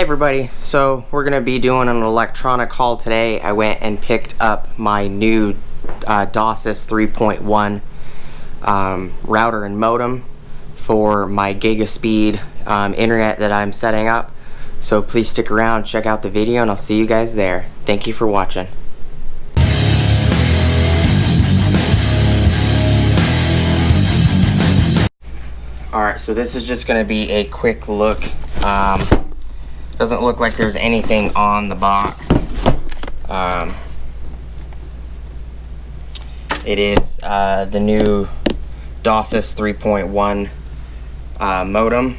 Hey everybody, so we're going to be doing an electronic haul today. I went and picked up my new Docsis 3.1 router and modem for my gigaspeed internet that I'm setting up. So please stick around, check out the video, and I'll see you guys there. Thank you for watching. Alright, so this is just going to be a quick look. Doesn't look like there's anything on the box. It is the new Docsis 3.1 modem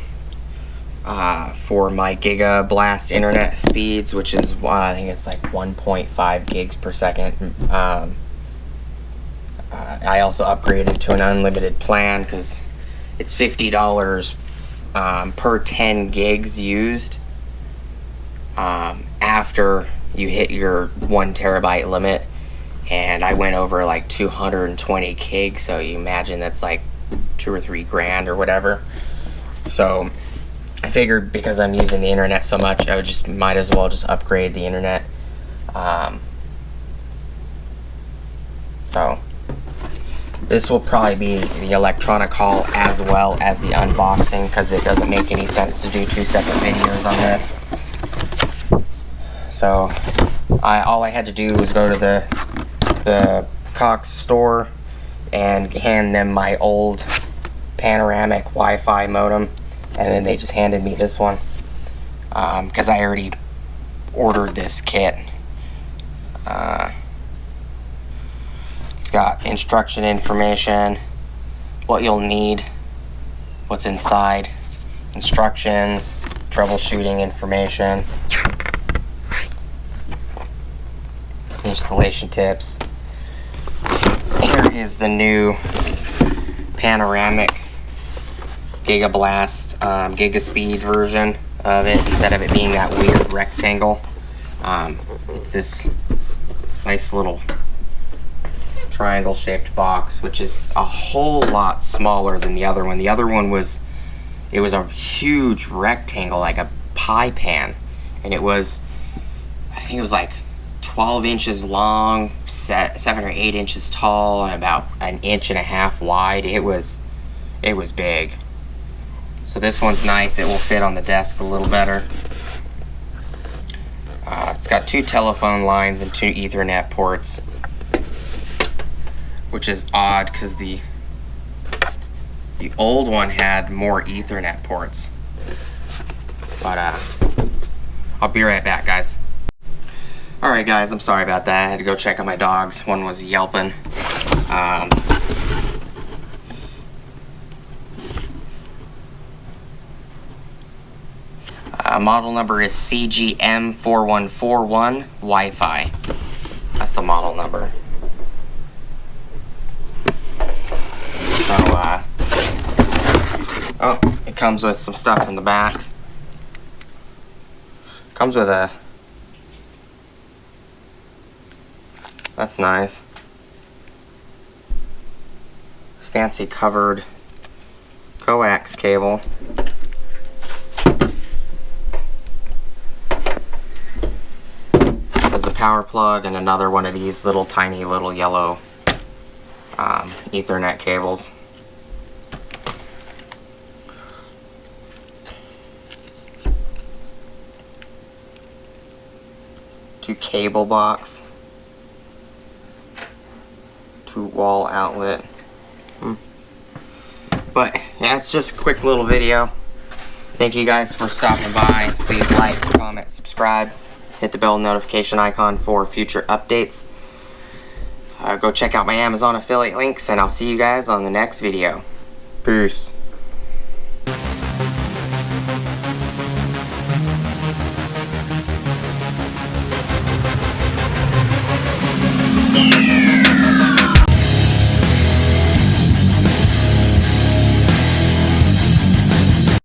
for my Gigablast internet speeds, which is I think it's like 1.5 gigs per second. I also upgraded to an unlimited plan because it's $50 per 10 gigs used. After you hit your 1 terabyte limit, and I went over like 220 gigs, so you imagine that's like $2 or $3 grand or whatever. So I figured because I'm using the internet so much, I would might as well just upgrade the internet. So this will probably be the electronic haul as well as the unboxing, because it doesn't make any sense to do 2 separate videos on this. So all I had to do was go to the Cox store and hand them my old panoramic Wi-Fi modem, and then they just handed me this one because I already ordered this kit. It's got instruction information, what you'll need, what's inside, instructions, troubleshooting information, installation tips. Here is the new panoramic Gigablast Gigaspeed version of it, instead of it being that weird rectangle. It's this nice little triangle shaped box, which is a whole lot smaller than the other one. The other one was a huge rectangle, like a pie pan, and I think it was like 12 inches long, 7 or 8 inches tall, and about 1.5 inches wide. It was big. So this one's nice. It will fit on the desk a little better. It's got 2 telephone lines and 2 Ethernet ports, which is odd because the old one had more Ethernet ports. But I'll be right back, guys. Alright guys, I'm sorry about that. I had to go check on my dogs. One was yelping. Model number is CGM4141 Wi-Fi. That's the model number. So, oh, it comes with some stuff in the back. Comes with a... That's nice. Fancy covered coax cable. Has the power plug and another one of these tiny little yellow Ethernet cables. Two cable box. 2 wall outlet. But yeah, it's just a quick little video. Thank you guys for stopping by. Please like, comment, subscribe, hit the bell notification icon for future updates. Go check out my Amazon affiliate links, and I'll see you guys on the next video. Peace.